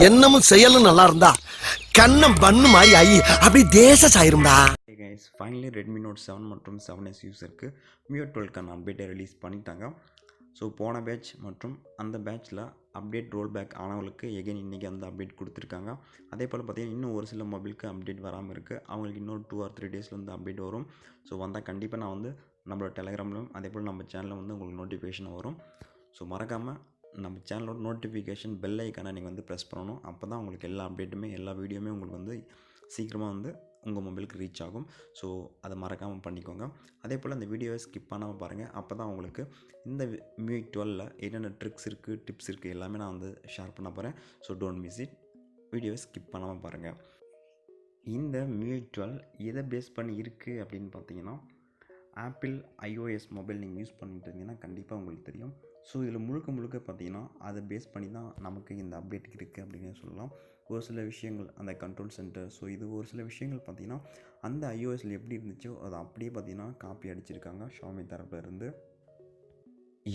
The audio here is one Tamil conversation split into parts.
என்னமும் செயலும் நல்லா இருந்தா கண்ணம் பண்ணு மாதிரி ஆகி அப்படி தேச சாயிரும்டா. Hey guys, finally Redminote7 மற்றும் 7S யூசருக்கு MIUI12 அப்டேட்டை ரிலீஸ் பண்ணிட்டாங்க. ஸோ போன பேட்ச் மற்றும் அந்த பேட்ச்சில் அப்டேட் ரோல் பேக் ஆனவங்களுக்கு எகைன் இன்றைக்கி அந்த அப்டேட் கொடுத்துருக்காங்க. அதே போல் பார்த்தீங்கன்னா இன்னும் ஒரு சில மொபைலுக்கு அப்டேட் வராமல் இருக்குது. அவங்களுக்கு இன்னொரு 2 or 3 டேஸில் வந்து அப்டேட் வரும். ஸோ வந்தால் கண்டிப்பாக நான் வந்து நம்மளோட டெலிகிராம்லையும் அதே போல் நம்ம சேனலில் வந்து உங்களுக்கு நோட்டிஃபிகேஷன் வரும். ஸோ மறக்காமல் நம்ம சேனலோட நோட்டிஃபிகேஷன் பெல் ஐக்கானை நீங்கள் வந்து ப்ரெஸ் பண்ணணும். அப்போ தான் உங்களுக்கு எல்லா அப்டேட்டுமே எல்லா வீடியோமே உங்களுக்கு வந்து சீக்கிரமாக வந்து உங்கள் மொபைலுக்கு ரீச் ஆகும். ஸோ அதை மறக்காமல் பண்ணிக்கோங்க. அதே போல் அந்த வீடியோவை ஸ்கிப் பண்ணாமல் பாருங்கள். அப்போ தான் உங்களுக்கு இந்த MIUI12 என்னென்ன ட்ரிக்ஸ் இருக்குது, டிப்ஸ் இருக்குது எல்லாமே நான் வந்து ஷேர் பண்ண போகிறேன். So don't miss it. வீடியோவை ஸ்கிப் பண்ணாமல் பாருங்கள். இந்த MIUI12 எதை பேஸ் பண்ணி இருக்குது அப்படின்னு பார்த்தீங்கன்னா, ஆப்பிள் iOS மொபைல் நீங்கள் யூஸ் பண்ணிட்டு இருந்தீங்கன்னா கண்டிப்பாக உங்களுக்கு தெரியும். ஸோ இதில் முழுக்க பார்த்தீங்கன்னா அதை பேஸ் பண்ணி தான் நமக்கு இந்த அப்டேட் இருக்குது அப்படின்னு சொல்லலாம். ஒரு சில விஷயங்கள் அந்த கண்ட்ரோல் சென்டர், ஸோ இது ஒரு சில விஷயங்கள் பார்த்திங்கன்னா அந்த iOSல எப்படி இருந்துச்சோ அதை அப்படியே பார்த்திங்கன்னா காப்பி அடிச்சிருக்காங்க Xiaomi தரப்புலேருந்து.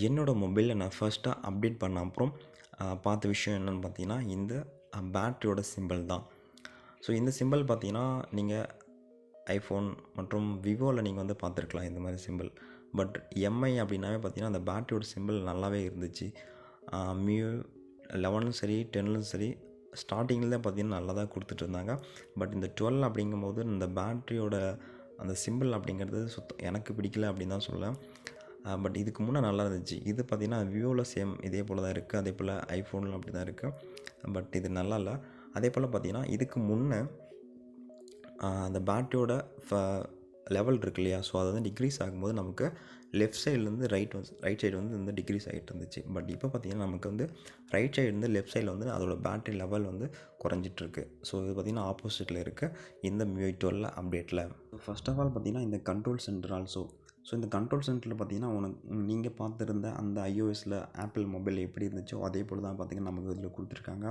என்னோடய மொபைலில் நான் ஃபர்ஸ்ட்டாக அப்டேட் பண்ண அப்புறம் பார்த்த விஷயம் என்னென்னு பார்த்தீங்கன்னா இந்த பேட்டரியோட சிம்பிள் தான். ஸோ இந்த சிம்பிள் பார்த்தீங்கன்னா நீங்கள் ஐஃபோன் மற்றும் விவோவில் நீங்கள் வந்து பார்த்துருக்கலாம் இந்த மாதிரி சிம்பிள். பட் MI அப்படின்னாவே பார்த்தீங்கன்னா அந்த பேட்டரியோட சிம்பிள் நல்லாவே இருந்துச்சு. MIUI11 சரி 10லும் சரி ஸ்டார்டிங்கில் தான் பார்த்தீங்கன்னா நல்லா தான் கொடுத்துட்டு இருந்தாங்க. பட் இந்த 12 அப்படிங்கும்போது இந்த பேட்டரியோட அந்த சிம்பிள் அப்படிங்கிறது எனக்கு பிடிக்கல அப்படின்னு தான் சொல்லுவேன். பட் இதுக்கு முன்னே நல்லா இருந்துச்சு. இது பார்த்திங்கன்னா விவோவில் சேம் இதே போல் தான் இருக்குது. அதே போல் ஐஃபோனில் அப்படி தான் இருக்குது. பட் இது நல்லா இல்லை. அதே போல் பார்த்திங்கன்னா இதுக்கு முன்னே அந்த பேட்டரியோட லெவல் இருக்கு இல்லையா, ஸோ அது வந்து டிக்ரீஸ் ஆகும்போது நமக்கு லெஃப்ட் சைட்லேருந்து ரைட் சைடு வந்து இந்த டிக்ரீஸ் ஆகிட்டு இருந்துச்சு. பட் இப்போ பார்த்திங்கன்னா நமக்கு வந்து ரைட் சைடு வந்து லெஃப்ட் சைடில் வந்து அதோட பேட்டரி லெவல் வந்து குறைஞ்சிட்ருக்கு. ஸோ இது பார்த்திங்கன்னா ஆப்போசிட்டில் இருக்குது இந்த MIUI12 அப்டேட்டில். ஃபர்ஸ்ட் ஆஃப் ஆல் பார்த்திங்கன்னா இந்த கண்ட்ரோல் சென்டர் ஆல்சோ. ஸோ இந்த கண்ட்ரோல் சென்டரில் பார்த்திங்கன்னா நீங்கள் பார்த்துருந்த அந்த iOSல ஆப்பிள் மொபைல் எப்படி இருந்துச்சோ அதே போல் தான் பார்த்திங்கன்னா நமக்கு இதில் கொடுத்துருக்காங்க.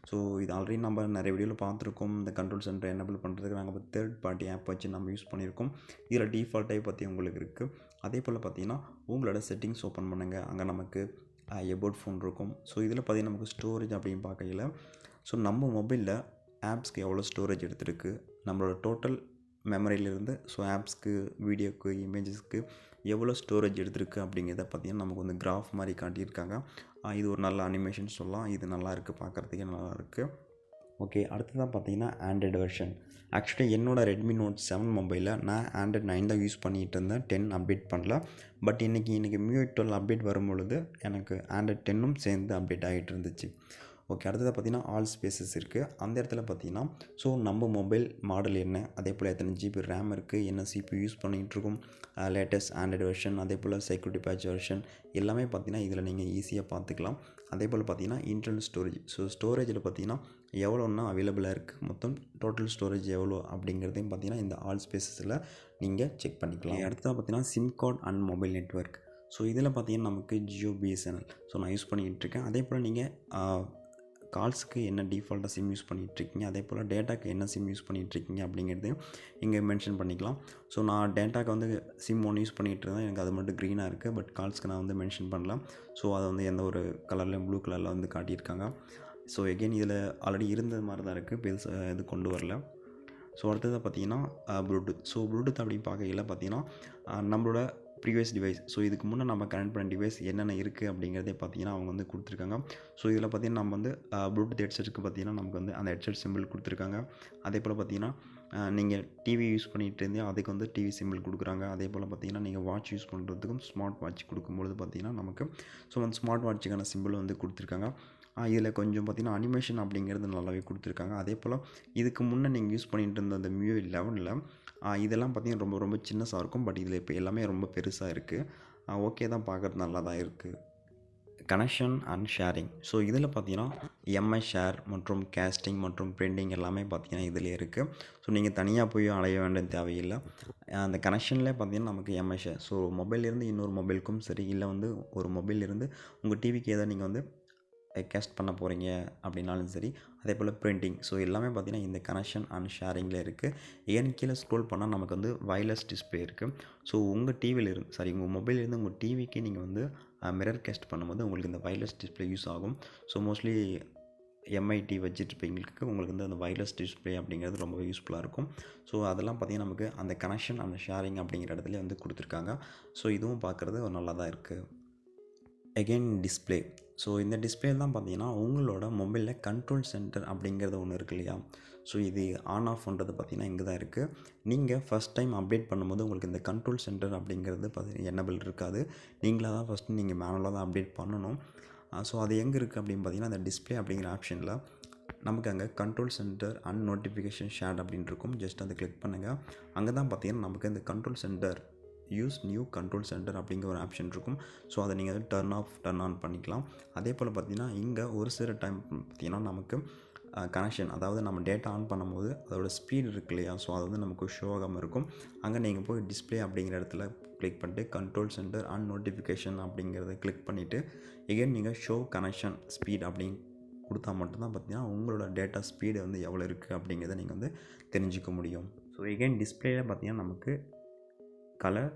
ஸோ இது ஆல்ரெடி நம்ம நிறைய வீடியோவில் பார்த்துருக்கோம். இந்த கண்ட்ரோல் சென்டர் எனேபிள் பண்ணுறதுக்கு நாங்கள் இப்போ தேர்ட் பார்ட்டி ஆப் வச்சு நம்ம யூஸ் பண்ணியிருக்கோம். இதில் டிஃபால்ட்டாக பற்றி உங்களுக்கு இருக்குது. அதே போல் பார்த்திங்கன்னா உங்களோட செட்டிங்ஸ் ஓப்பன் பண்ணுங்கள். அங்கே நமக்கு எபோட் ஃபோன் இருக்கும். ஸோ இதில் பார்த்திங்கன்னா நமக்கு ஸ்டோரேஜ் அப்படின்னு பார்க்கையில் ஸோ நம்ம மொபைலில் ஆப்ஸ்க்கு எவ்வளோ ஸ்டோரேஜ் எடுத்துருக்கு, நம்மளோட டோட்டல் மெமரியிலேருந்து ஸோ ஆப்ஸ்க்கு, வீடியோக்கு, இமேஜஸ்க்கு எவ்வளோ ஸ்டோரேஜ் எடுத்திருக்கு அப்படிங்கிறத பார்த்திங்கன்னா நமக்கு வந்து கிராஃப் மாதிரி காட்டியிருக்காங்க. இது ஒரு நல்ல அனிமேஷன் சொல்லலாம். இது நல்லா இருக்குது, பார்க்குறதுக்கே நல்லாயிருக்கு. ஓகே, அடுத்ததான் பார்த்திங்கன்னா ஆண்ட்ராய்டு வெர்ஷன். ஆக்சுவலி என்னோடய Redminote7 மொபைலில் நான் ஆண்ட்ராய்டு 9 தான் யூஸ் பண்ணிகிட்டு இருந்தேன். 10 அப்டேட் பண்ணல. பட் இன்றைக்கி MIUI12 அப்டேட் வரும்பொழுது எனக்கு ஆண்ட்ராய்டு 10ம் சேர்ந்து அப்டேட் ஆகிட்டு இருந்துச்சு. ஓகே, அடுத்ததாக பார்த்திங்கன்னா ஆல் ஸ்பேசஸ் இருக்குது. அந்த இடத்துல பார்த்திங்கன்னா ஸோ நம்ம மொபைல் மாடல் என்ன, அதே போல் எத்தனை GB ரேம் இருக்குது, என்ன CPU யூஸ் பண்ணிகிட்ருக்கோம், லேட்டஸ்ட் ஆண்ட்ராய்டு வெர்ஷன், அதே போல் செக்யூரிட்டி பேட்ச் வெர்ஷன் எல்லாமே பார்த்திங்கன்னா இதில் நீங்கள் ஈஸியாக பார்த்துக்கலாம். அதே போல் பார்த்திங்கன்னா இன்டர்னல் ஸ்டோரேஜ், ஸோ ஸ்டோரேஜில் பார்த்திங்கன்னா எவ்வளோன்னா அவைலபிளாக இருக்குது, மொத்தம் டோட்டல் ஸ்டோரேஜ் எவ்வளோ அப்படிங்கிறதையும் பார்த்திங்கன்னா இந்த ஆல் ஸ்பேசஸில் நீங்கள் செக் பண்ணிக்கலாம். அடுத்ததாக பார்த்திங்கன்னா sim card and mobile network. So இதில் பார்த்திங்கன்னா நமக்கு ஜியோ BSNL ஸோ நான் யூஸ் பண்ணிகிட்ருக்கேன். அதே போல் நீங்கள் கால்ஸுக்கு என்ன டிஃபால்ட்டாக சிம் யூஸ் பண்ணிகிட்ருக்கீங்க, அதே போல் டேட்டாக்கு என்ன சிம் யூஸ் பண்ணிகிட்ருக்கீங்க அப்படிங்கிறதையும் இங்கே மென்ஷன் பண்ணிக்கலாம். ஸோ நான் டேட்டாக்கு வந்து சிம் 1 யூஸ் பண்ணிகிட்டு இருந்தேன். எனக்கு அது மட்டும் க்ரீனாக இருக்குது. பட் கால்ஸ்க்கு நான் வந்து மென்ஷன் பண்ணலாம். ஸோ அதை வந்து எந்த ஒரு கலர்லையும் ப்ளூ கலரில் வந்து காட்டியிருக்காங்க. ஸோ எகெயின் இதில் ஆல்ரெடி இருந்தது மாதிரி தான் இருக்குது, பெருசு இது கொண்டு வரல. ஸோ அடுத்தது பார்த்திங்கன்னா ப்ளூடூத். ஸோ ப்ளூடூத் அப்படி பார்க்கையில் பார்த்திங்கன்னா நம்மளோட ப்ரீவியஸ் டிவைஸ், ஸோ இதுக்கு முன்னே நம்ம கனெக்ட் பண்ண டிவைஸ் என்னென்ன இருக்குது அப்படிங்கிறதே பார்த்திங்கன்னா அவங்க வந்து கொடுத்துருக்காங்க. ஸோ இதில் பார்த்திங்கன்னா நம்ம வந்து ப்ளூடூத் ஹெட்செட்டுக்கு பார்த்திங்கன்னா நமக்கு வந்து அந்த ஹெட்செட் சிம்பிள் கொடுத்துருக்காங்க. அதே போல் பார்த்திங்கன்னா நீங்கள் டிவி யூஸ் பண்ணிகிட்டு இருந்தீங்க அதுக்கு வந்து டிவி சிம்பிள் கொடுக்குறாங்க. அதே போல் பார்த்திங்கன்னா நீங்கள் வாட்ச் யூஸ் பண்ணுறதுக்கும் ஸ்மார்ட் வாட்ச் கொடுக்கும்பொழுது பார்த்திங்கன்னா நமக்கு ஸோ அந்த ஸ்மார்ட் வாட்சுக்கான சிம்பிள் வந்து கொடுத்துருக்காங்க. இதில் கொஞ்சம் பார்த்திங்கன்னா அனிமேஷன் அப்படிங்கிறது நல்லாவே கொடுத்துருக்காங்க. அதே போல் இதுக்கு முன்னே நீங்கள் யூஸ் பண்ணிகிட்டு இருந்த அந்த MIUI11 இதெல்லாம் பார்த்திங்கன்னா ரொம்ப ரொம்ப சின்னதாக இருக்கும். பட் இதில் இப்போ எல்லாமே ரொம்ப பெருசாக இருக்குது. ஓகே தான், பார்க்குறது நல்லா தான் இருக்குது. Connection and sharing. ஸோ இதில் பார்த்திங்கன்னா MI ஷேர் மற்றும் கேஸ்டிங் மற்றும் பிரிண்டிங் எல்லாமே பார்த்திங்கன்னா இதிலே இருக்குது. ஸோ நீங்கள் தனியாக போய் அலைய வேண்டிய தேவையில்லை. அந்த கனெக்ஷன்லேயே பார்த்திங்கன்னா நமக்கு MI ஷேர், ஸோ மொபைல்லேருந்து இன்னொரு மொபைலுக்கும் சரி, இல்லை வந்து ஒரு மொபைல்லேருந்து உங்கள் டிவிக்கு ஏதாவது நீங்கள் வந்து கேஸ்ட் பண்ண போகிறீங்க அப்படின்னாலும் சரி, அதே போல் பிரிண்டிங். ஸோ எல்லாமே பார்த்திங்கன்னா இந்த கனெக்ஷன் அண்ட் ஷேரிங்கில் இருக்குது. ஏன் கீழே ஸ்க்ரோல் பண்ணால் நமக்கு வந்து வயர்லெஸ் டிஸ்பிளே இருக்குது. ஸோ உங்கள் டிவியிலிருந்து உங்கள் மொபைல்லேருந்து உங்கள் டிவிக்கு நீங்கள் வந்து மிரர் கேஸ்ட் பண்ணும்போது உங்களுக்கு இந்த வயர்லெஸ் டிஸ்பிளே யூஸ் ஆகும். ஸோ மோஸ்ட்லி எம்ஐடி வச்சுட்ருப்பீங்களுக்கு உங்களுக்கு வந்து அந்த வயர்லெஸ் டிஸ்பிளே அப்படிங்கிறது ரொம்ப யூஸ்ஃபுல்லாக இருக்கும். ஸோ அதெல்லாம் பார்த்திங்கன்னா நமக்கு அந்த கனெக்ஷன் அந்த ஷேரிங் அப்படிங்கிற இடத்துல வந்து கொடுத்துருக்காங்க. ஸோ இதுவும் பார்க்குறது ஒரு நல்லா தான் இருக்குது. Again display. ஸோ இந்த டிஸ்பிளே தான் பார்த்தீங்கன்னா உங்களோட மொபைலில் கண்ட்ரோல் சென்டர் அப்படிங்கிறது ஒன்று இருக்குது இல்லையா. ஸோ இது ஆன் ஆஃப் பண்ணுறது பார்த்திங்கன்னா இங்கே தான் இருக்குது. நீங்கள் ஃபஸ்ட் டைம் அப்டேட் பண்ணும்போது உங்களுக்கு இந்த கண்ட்ரோல் சென்டர் அப்படிங்கிறது பார்த்திங்கன்னா எனபிள் இருக்காது. நீங்களாக தான் ஃபஸ்ட்டு நீங்கள் மேனுவலாக தான் அப்டேட் பண்ணணும். ஸோ அது எங்கே இருக்குது அப்படின்னு பார்த்தீங்கன்னா அந்த டிஸ்பிளே அப்படிங்கிற ஆப்ஷனில் நமக்கு அங்கே control centre and notification shade அப்படின்னு இருக்கும். ஜஸ்ட் அதை கிளிக் பண்ணுங்கள். அங்கே தான் பார்த்திங்கன்னா நமக்கு இந்த control centre use new control centre அப்படிங்கிற ஒரு ஆப்ஷன் இருக்கும். ஸோ அதை நீங்கள் வந்து டர்ன் ஆஃப் டர்ன் ஆன் பண்ணிக்கலாம். அதே போல் பார்த்திங்கன்னா இங்கே ஒரு சில டைம் பார்த்திங்கன்னா நமக்கு கனெக்ஷன், அதாவது நம்ம டேட்டா ஆன் பண்ணும்போது அதோட ஸ்பீடு இருக்கு இல்லையா. ஸோ அது வந்து நமக்கு ஷோ ஆகாமல் இருக்கும். அங்கே நீங்கள் போய் டிஸ்பிளே அப்படிங்கிற இடத்துல கிளிக் பண்ணிட்டு கண்ட்ரோல் சென்டர் அண்ட் நோட்டிஃபிகேஷன் அப்படிங்கிறத கிளிக் பண்ணிவிட்டு எகைன் நீங்கள் ஷோ கனெக்ஷன் ஸ்பீட் அப்படின்னு கொடுத்தா மட்டும்தான் பார்த்திங்கன்னா உங்களோட டேட்டா ஸ்பீடு வந்து எவ்வளோ இருக்குது அப்படிங்கிறத நீங்கள் வந்து தெரிஞ்சிக்க முடியும். ஸோ எகைன் டிஸ்பிளேயில் பார்த்திங்கன்னா நமக்கு கலர்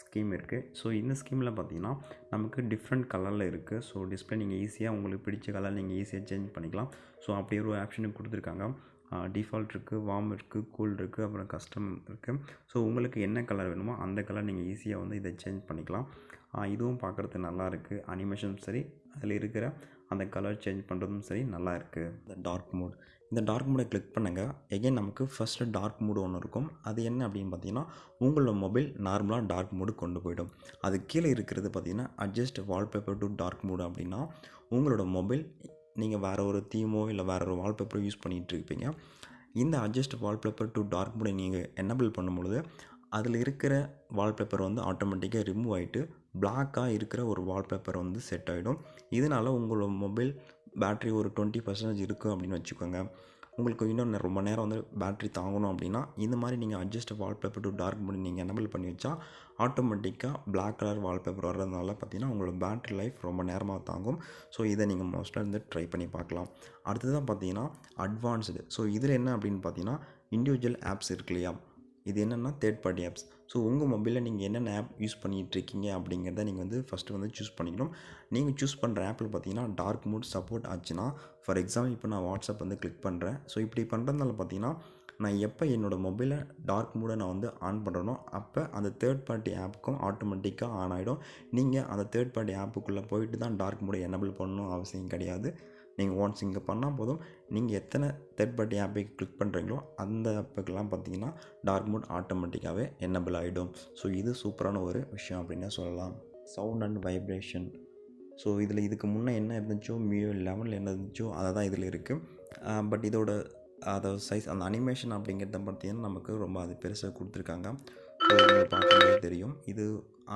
ஸ்கீம் இருக்குது. ஸோ இந்த ஸ்கீமில் பார்த்திங்கன்னா நமக்கு டிஃப்ரெண்ட் கலரில் இருக்குது. ஸோ டிஸ்பிளே நீங்கள் ஈஸியாக உங்களுக்கு பிடிச்ச கலர் நீங்கள் ஈஸியாக சேஞ்ச் பண்ணிக்கலாம். ஸோ அப்படி ஒரு ஆப்ஷனுக்கு கொடுத்துருக்காங்க. டிஃபால்ட் இருக்குது, வார்ம் இருக்குது, கூல் இருக்குது, அப்புறம் கஸ்டம் இருக்குது. ஸோ உங்களுக்கு என்ன கலர் வேணுமோ அந்த கலர் நீங்கள் ஈஸியாக வந்து இதை சேஞ்ச் பண்ணிக்கலாம். இதுவும் பார்க்குறதுக்கு நல்லா இருக்குது. அனிமேஷனும் சரி, அதில் இருக்கிற அந்த கலர் சேஞ்ச் பண்ணுறதும் சரி நல்லா இருக்குது. இந்த டார்க் மோட், இந்த டார்க் மோடை கிளிக் பண்ணுங்கள். எகைன் நமக்கு ஃபஸ்ட்டு டார்க் மோடு ஒன்று இருக்கும். அது என்ன அப்படின்னு பார்த்தீங்கன்னா உங்களோட மொபைல் நார்மலாக டார்க் மோடு கொண்டு போயிடும். அது கீழே இருக்கிறது பார்த்திங்கன்னா adjust wallpaper to dark mode அப்படின்னா உங்களோட மொபைல் நீங்கள் வேறு ஒரு தீமோ இல்லை வேறு ஒரு வால்பேப்பரோ யூஸ் பண்ணிகிட்டு இருப்பீங்க. இந்த அட்ஜஸ்ட் வால்பேப்பர் டு டார்க் மோடை நீங்கள் எனபிள் பண்ணும்பொழுது அதில் இருக்கிற வால்பேப்பர் வந்து ஆட்டோமேட்டிக்காக ரிமூவ் ஆகிட்டு பிளாக்காக இருக்கிற ஒரு வால்பேப்பர் வந்து செட் ஆகிடும். இதனால் உங்களோட மொபைல் பேட்ரி ஒரு 20% இருக்குது அப்படின்னு வச்சுக்கோங்க. உங்களுக்கு இன்னும் ரொம்ப நேரம் வந்து பேட்ரி தாங்கணும் அப்படின்னா இந்த மாதிரி நீங்கள் adjust wallpaper to dark mode நீங்கள் எனபிள் பண்ணி வச்சா ஆட்டோமேட்டிக்காக பிளாக் கலர் வால்பேப்பர் வர்றதுனால பார்த்திங்கன்னா உங்களோட பேட்ரி லைஃப் ரொம்ப நேரமாக தாங்கும். ஸோ இதை நீங்கள் மோஸ்ட்டாக வந்து ட்ரை பண்ணி பார்க்கலாம். அடுத்ததான் பார்த்தீங்கன்னா அட்வான்ஸ்டு. ஸோ இதில் என்ன அப்படின்னு பார்த்தீங்கன்னா இண்டிவிஜுவல் ஆப்ஸ் இருக்கு இல்லையா. இது என்னென்னா தேர்ட் பார்ட்டி ஆப்ஸ். ஸோ உங்கள் மொபைலில் நீங்கள் என்னென்ன ஆப் யூஸ் பண்ணிகிட்ருக்கீங்க அப்படிங்கிறத நீங்கள் வந்து ஃபஸ்ட்டு வந்து சூஸ் பண்ணிக்கணும். நீங்கள் சூஸ் பண்ணுற ஆப்பில் பார்த்தீங்கன்னா டார்க் மோட் சப்போர்ட் ஆச்சுன்னா, ஃபார் எக்ஸாம்பிள் இப்போ நான் வாட்ஸ்அப் வந்து கிளிக் பண்ணுறேன். ஸோ இப்படி பண்ணுறதுனால பார்த்தீங்கன்னா நான் எப்போ என்னோடய மொபைலை டார்க் மோடை நான் வந்து ஆன் பண்ணுறனோ அப்போ அந்த தேர்ட் பார்ட்டி ஆப்புக்கும் ஆட்டோமேட்டிக்காக ஆன் ஆகிடும். நீங்கள் அந்த தேர்ட் பார்ட்டி ஆப்புக்குள்ளே போயிட்டு தான் டார்க் மோடை எனபிள் பண்ணணும் அவசியம் கிடையாது. நீங்கள் ஒன்ஸ் இங்கே பண்ணால் போதும். நீங்கள் எத்தனை தேர்ட் பார்ட்டி ஆப்பை கிளிக் பண்ணுறீங்களோ அந்த ஆப்புக்கெல்லாம் பார்த்தீங்கன்னா டார்க் மோட் ஆட்டோமேட்டிக்காகவே எனபிள் ஆகிடும். ஸோ இது சூப்பரான ஒரு விஷயம் அப்படின்னே சொல்லலாம். Sound and vibration. ஸோ இதில் இதுக்கு முன்னே என்ன இருந்துச்சோ MIUI11 என்ன இருந்துச்சோ அதை தான் இதில் இருக்குது. பட் இதோட அதோட சைஸ் அந்த அனிமேஷன் அப்படிங்கிறத பார்த்தீங்கன்னா நமக்கு ரொம்ப அது பெருசாக கொடுத்துருக்காங்க. ஸோ உங்களுக்கு பார்க்கும்போது தெரியும். இது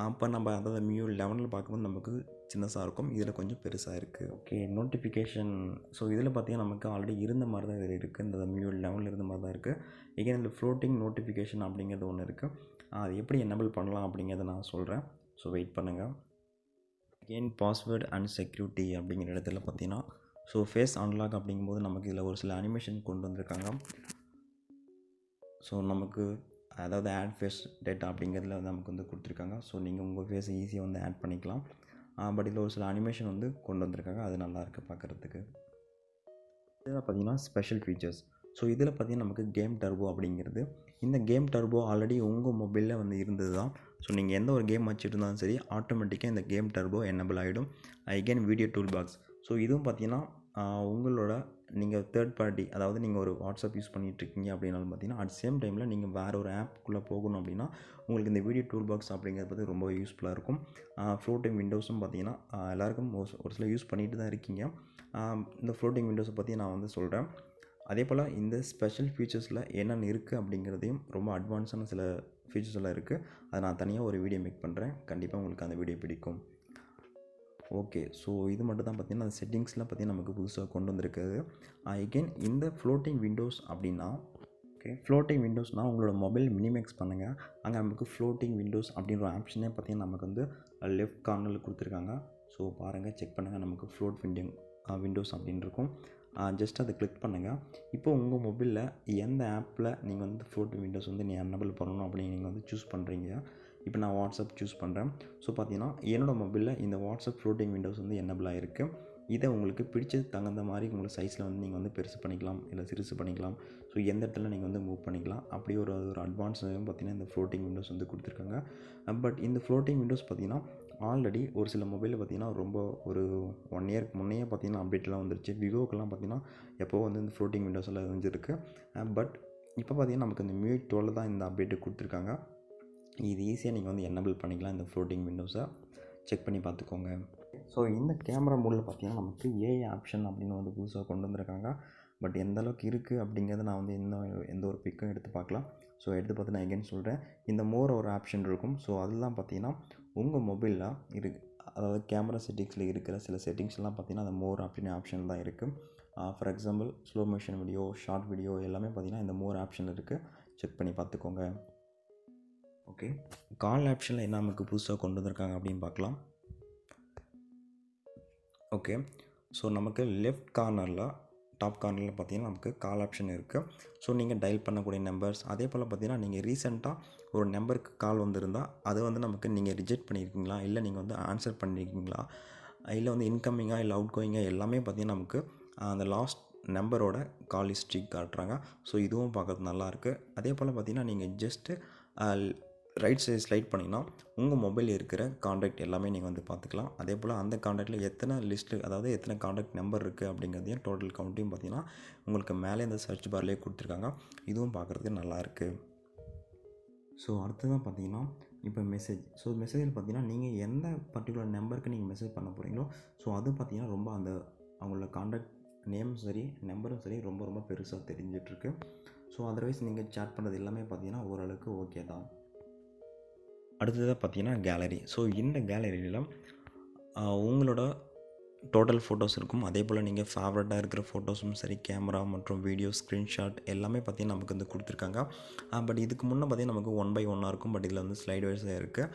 அப்போ நம்ம அதாவது MIUI11 பார்க்கும்போது நமக்கு சின்னதாக இருக்கும். இதில் கொஞ்சம் பெருசாக இருக்குது. Okay, notification. ஸோ இதில் பார்த்திங்கன்னா நமக்கு ஆல்ரெடி இருந்த மாதிரி தான் இதில் இருக்குது. இந்த MIUI11 இருந்த மாதிரி தான் இருக்குது. எகைன் இந்த ஃப்ளோட்டிங் நோட்டிஃபிகேஷன் அப்படிங்கிறது ஒன்று இருக்குது. அது எப்படி எனபிள் பண்ணலாம் அப்படிங்கிறத நான் சொல்கிறேன். ஸோ வெயிட் பண்ணுங்கள். எகைன் பாஸ்வேர்டு அண்ட் செக்யூரிட்டி அப்படிங்கிற இடத்துல பார்த்திங்கன்னா ஸோ ஃபேஸ் அன்லாக் அப்படிங்கும்போது நமக்கு இதில் ஒரு சில அனிமேஷன் கொண்டு வந்திருக்காங்க. ஸோ நமக்கு அதாவது ஆட் ஃபேஸ் டேட்டா அப்படிங்கிறதுல நமக்கு வந்து கொடுத்துருக்காங்க. ஸோ நீங்கள் உங்கள் ஃபேஸை ஈஸியாக வந்து ஆட் பண்ணிக்கலாம். பட் இதில் ஒரு சில அனிமேஷன் வந்து கொண்டு வந்திருக்காங்க. அது நல்லாயிருக்கு பார்க்குறதுக்கு. இதில் பார்த்திங்கன்னா ஸ்பெஷல் ஃபீச்சர்ஸ். ஸோ இதில் பார்த்திங்கன்னா நமக்கு கேம் டர்போ அப்படிங்கிறது. இந்த கேம் டர்போ ஆல்ரெடி உங்கள் மொபைலில் வந்து இருந்தது தான். ஸோ நீங்கள் எந்த ஒரு கேம் வச்சுருந்தாலும் சரி ஆட்டோமேட்டிக்காக இந்த கேம் டர்போ எனபிள் ஆகிடும். Again video tool box. So இதுவும் பார்த்திங்கன்னா உங்களோட நீங்கள் தேர்ட் பார்ட்டி, அதாவது நீங்கள் ஒரு வாட்ஸ்அப் யூஸ் பண்ணிகிட்ருக்கீங்க அப்படின்னாலும் பார்த்தீங்கன்னா அட் சேம் டைமில் நீங்கள் வேறு ஒரு ஆப்புக்குள்ளே போகணும் அப்படின்னா உங்களுக்கு இந்த வீடியோ டூல் பாக்ஸ் அப்படிங்கிறது பார்த்து ரொம்ப யூஸ்ஃபுல்லாக இருக்கும். ஃப்ளோட்டிங் விண்டோஸும் பார்த்தீங்கன்னா எல்லாருக்கும் ஒரு சில யூஸ் பண்ணிட்டு தான் இருக்கீங்க. இந்த ஃப்ளோட்டிங் விண்டோஸை பற்றி நான் வந்து சொல்கிறேன். அதே போல் இந்த ஸ்பெஷல் ஃபீச்சர்ஸில் என்னென்ன இருக்குது அப்படிங்கிறதையும் ரொம்ப அட்வான்ஸான சில ஃபீச்சர்ஸ் எல்லாம் இருக்குது. அதை நான் தனியாக ஒரு வீடியோ மேக் பண்ணுறேன். கண்டிப்பாக உங்களுக்கு அந்த வீடியோ பிடிக்கும். ஓகே, ஸோ இது மட்டும் தான் பார்த்திங்கன்னா அந்த செட்டிங்ஸ்லாம் பார்த்திங்கன்னா நமக்கு புதுசாக கொண்டு வந்திருக்குது. அகெயின் இந்த ஃப்ளோட்டிங் விண்டோஸ் அப்படின்னா ஃப்ளோட்டிங் விண்டோஸ்னால் உங்களோட மொபைல் மினிமேக்ஸ் பண்ணுங்கள். அங்கே நமக்கு ஃப்ளோட்டிங் விண்டோஸ் அப்படின்ற ஆப்ஷனே பார்த்திங்கன்னா நமக்கு வந்து லெஃப்ட் கார்னரில் கொடுத்துருக்காங்க. ஸோ பாருங்கள், செக் பண்ணுங்கள். நமக்கு ஃப்ளோட் விண்டிங் விண்டோஸ் அப்படின்னு இருக்கும். ஜஸ்ட் அதை கிளிக் பண்ணுங்கள். இப்போ உங்கள் மொபைலில் எந்த ஆப்பில் நீங்கள் வந்து ஃப்ளோட்டிங் விண்டோஸ் வந்து எனேபிள் பண்ணணும் அப்படின்னு நீங்கள் வந்து சூஸ் பண்ணுறீங்க. இப்போ நான் வாட்ஸ்அப் சூஸ் பண்ணுறேன். ஸோ பார்த்தீங்கன்னா என்னோடய மொபைலில் இந்த வாட்ஸ்அப் ஃப்ளோட்டிங் விண்டோஸ் வந்து எனேபிள் ஆகிருக்கு. இதை உங்களுக்கு பிடிச்சது தகுந்த மாதிரி உங்களுக்கு சைஸில் வந்து நீங்கள் வந்து பெருசு பண்ணிக்கலாம், இல்லை சிறுசு பண்ணிக்கலாம். ஸோ எந்த இடத்துல நீங்கள் வந்து மூவ் பண்ணிக்கலாம். அப்படி ஒரு அட்வான்ஸ் பார்த்தீங்கன்னா இந்த ஃப்ளோட்டிங் விண்டோஸ் வந்து கொடுத்துருக்காங்க. பட் இந்த ஃப்ளோட்டிங் விண்டோஸ் பார்த்தீங்கன்னா ஆல்ரெடி ஒரு சில மொபைலில் பார்த்தீங்கன்னா ரொம்ப ஒரு 1 இயருக்கு முன்னையே பார்த்தீங்கன்னா அப்டேட்லாம் வந்துருச்சு. விவோக்கெல்லாம் பார்த்தீங்கன்னா எப்போது வந்து இந்த ஃப்ளோட்டிங் விண்டோஸ் எல்லாம் வந்துருக்கு. பட் இப்போ பார்த்தீங்கன்னா நமக்கு இந்த MIUI12 தான் இந்த அப்டேட்டு கொடுத்துருக்காங்க. இது ஈஸியாக நீங்கள் வந்து எனேபிள் பண்ணிக்கலாம் இந்த ஃப்ளோட்டிங் விண்டோஸை. செக் பண்ணி பார்த்துக்கோங்க. ஸோ இந்த கேமரா மோடில் பார்த்தீங்கன்னா நமக்கு ஏஐ ஆப்ஷன் அப்படின்னு வந்து புதுசாக கொண்டு வந்திருக்காங்க. பட் எந்த அளவுக்கு இருக்குது அப்படிங்கிறத நான் வந்து எந்த ஒரு பிக்கும் எடுத்து பார்க்கலாம். ஸோ எடுத்து பார்த்து நான் எகைன் சொல்கிறேன், இந்த மோர் ஒரு ஆப்ஷன் இருக்கும். ஸோ அதெல்லாம் பார்த்தீங்கன்னா உங்கள் மொபைலில் அதாவது கேமரா செட்டிங்ஸில் இருக்கிற சில செட்டிங்ஸ்லாம் பார்த்தீங்கன்னா அந்த மோர் அப்படின்னு ஆப்ஷன் தான் இருக்குது. For example slow motion video, short video எல்லாமே பார்த்தீங்கன்னா இந்த மோர் ஆப்ஷன் இருக்குது. செக் பண்ணி பார்த்துக்கோங்க. ஓகே, கால் ஆப்ஷனில் என்ன நமக்கு புதுசாக கொண்டு வந்திருக்காங்க அப்படின்னு பார்க்கலாம். ஓகே, ஸோ நமக்கு லெஃப்ட் கார்னரில் டாப் கார்னரில் பார்த்தீங்கன்னா நமக்கு கால் ஆப்ஷன் இருக்குது. ஸோ நீங்கள் டயல் பண்ணக்கூடிய நம்பர்ஸ், அதே போல் பார்த்தீங்கன்னா நீங்கள் ரீசெண்டாக ஒரு நம்பருக்கு கால் வந்திருந்தால் அதை வந்து நமக்கு நீங்கள் ரிஜெக்ட் பண்ணியிருக்கீங்களா, இல்லை நீங்கள் வந்து ஆன்சர் பண்ணியிருக்கீங்களா, இல்லை வந்து இன்கமிங்காக இல்லை அவுட் கோயிங்காக எல்லாமே பார்த்தீங்கன்னா நமக்கு அந்த லாஸ்ட் நம்பரோட கால் ஹிஸ்ட்ரி காட்டுறாங்க. ஸோ இதுவும் பார்க்குறது நல்லாயிருக்கு. அதே போல் பார்த்தீங்கன்னா நீங்கள் ஜஸ்ட்டு ரைட் சைடு ஸ்லைட் பண்ணிங்கன்னா உங்கள் மொபைலில் இருக்கிற காண்டாக்ட் எல்லாமே நீங்கள் வந்து பார்த்துக்கலாம். அதே போல் அந்த காண்டாக்டில் எத்தனை லிஸ்ட்டு, அதாவது எத்தனை காண்டாக்ட் நம்பர் இருக்குது அப்படிங்கிறதையும் டோட்டல் கவுண்ட்டையும் பார்த்தீங்கன்னா உங்களுக்கு மேலே இந்த சர்ச் பார்லேயே கொடுத்துருக்காங்க. இதுவும் பார்க்குறதுக்கு நல்லாயிருக்கு. ஸோ அடுத்ததான் பார்த்தீங்கன்னா இப்போ மெசேஜ். ஸோ மெசேஜில் பார்த்தீங்கன்னா நீங்கள் எந்த பர்டிகுலர் நம்பருக்கு நீங்கள் மெசேஜ் பண்ண போகிறீங்களோ ஸோ அது பார்த்தீங்கன்னா ரொம்ப அந்த அவங்களோட காண்டாக்ட் நேமும் சரி நம்பரும் சரி ரொம்ப ரொம்ப பெருசாக தெரிஞ்சிட்ருக்கு. ஸோ அதர்வைஸ் நீங்கள் சேட் பண்ணுறது எல்லாமே பார்த்தீங்கன்னா ஓரளவுக்கு ஓகே தான். அடுத்ததாக பார்த்தீங்கன்னா கேலரி. ஸோ இந்த கேலரியில் உங்களோட டோட்டல் ஃபோட்டோஸ் இருக்கும். அதே போல் நீங்கள் ஃபேவரட்டாக இருக்கிற ஃபோட்டோஸும் சரி, கேமரா மற்றும் வீடியோ ஸ்க்ரீன்ஷாட் எல்லாமே பார்த்தீங்கன்னா நமக்கு வந்து கொடுத்துருக்காங்க. பட் இதுக்கு முன்னே பார்த்தீங்கன்னா நமக்கு 1 by 1 இருக்கும். பட் இதில் வந்து ஸ்லைட் வைஸாக இருக்குது.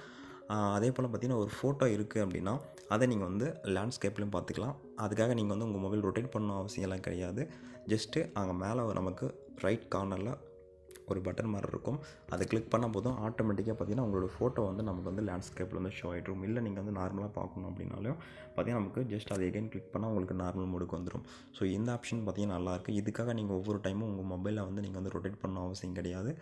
அதே போல் பார்த்தீங்கன்னா ஒரு ஃபோட்டோ இருக்குது அப்படின்னா அதை நீங்கள் வந்து லேண்ட்ஸ்கேப்லையும் பார்த்துக்கலாம். அதுக்காக நீங்கள் வந்து உங்கள் மொபைல் ரொட்டேட் பண்ண அவசியம்லாம் கிடையாது. ஜஸ்ட்டு அங்கே மேலே நமக்கு ரைட் கார்னரில் ஒரு பட்டன் மாதிரி இருக்கும். அதை கிளிக் பண்ணால் போதும் ஆட்டோமேட்டிக்காக பார்த்தீங்கன்னா உங்களோட ஃபோட்டோ வந்து நமக்கு வந்து லேண்ட்ஸ்கேப்பில் வந்து ஷோ ஆகிடும். இல்லை நீங்கள் வந்து நார்மலாக பார்க்கணும் அப்படின்னாலும் பார்த்தீங்கன்னா நமக்கு ஜஸ்ட் அதை எகைன் கிளிக் பண்ணால் உங்களுக்கு நார்மல் மோடுக்கு வந்துடும். ஸோ இந்த ஆப்ஷன் பார்த்தீங்கன்னா நல்லாயிருக்கு. இதுக்காக நீங்கள் ஒவ்வொரு டைமும் உங்கள் மொபைலில் வந்து நீங்கள் வந்து ரொட்டேட் பண்ண அவசியம் கிடையாது.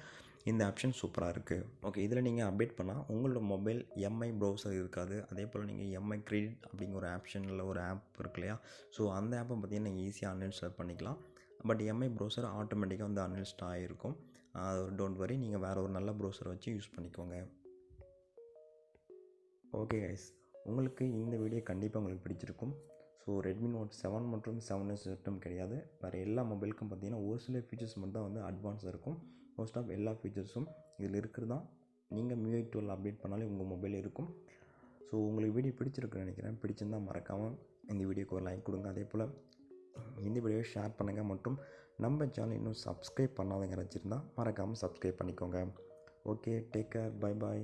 இந்த ஆப்ஷன் சூப்பராக இருக்குது. ஓகே, இதில் நீங்கள் அப்டேட் பண்ணால் உங்களோட மொபைல் எம்ஐ ப்ரௌசர் இருக்காது. அதே போல் நீங்கள் எம்ஐ கிரெடிட் அப்படிங்கிற ஒரு ஆப்ஷனில் ஒரு ஆப் இருக்கு இல்லையா, ஸோ அந்த ஆப்பை பார்த்தீங்கன்னா நீங்கள் ஈஸியாக அன்இன்ஸ்டால் பண்ணிக்கலாம். பட் எம்ஐ ப்ரௌசர் ஆட்டோமேட்டிக்காக வந்து அன்இன்ஸ்டால் ஆகிருக்கும். டோன்ட் வரி, நீங்கள் வேறு ஒரு நல்ல ப்ரௌசரை வச்சு யூஸ் பண்ணிக்கோங்க. ஓகே கைஸ், உங்களுக்கு இந்த வீடியோ கண்டிப்பாக உங்களுக்கு பிடிச்சிருக்கும். ஸோ Redminote 7 மற்றும் 7S மட்டும் கிடையாது, வேறு எல்லா மொபைலுக்கும் பார்த்தீங்கன்னா ஒரு சில ஃபீச்சர்ஸ் மட்டும் தான் வந்து அட்வான்ஸாக இருக்கும். மோஸ்ட் ஆஃப் எல்லா ஃபீச்சர்ஸும் இதில் இருக்கிறது தான். நீங்கள் MIUI12 அப்டேட் பண்ணாலே உங்கள் மொபைல் இருக்கும். ஸோ உங்களுக்கு வீடியோ பிடிச்சிருக்குன்னு நினைக்கிறேன். பிடிச்சிருந்தால் மறக்காமல் இந்த வீடியோக்கு ஒரு லைக் கொடுங்க. அதே போல் இந்த வீடியோவை ஷேர் பண்ணுங்கள். மற்றும் நம்ம சேனல் இன்னும் சப்ஸ்கிரைப் பண்ணாதவங்க நினச்சிருந்தால் மறக்காமல் சப்ஸ்கிரைப் பண்ணிக்கோங்க. Okay, take care, bye bye.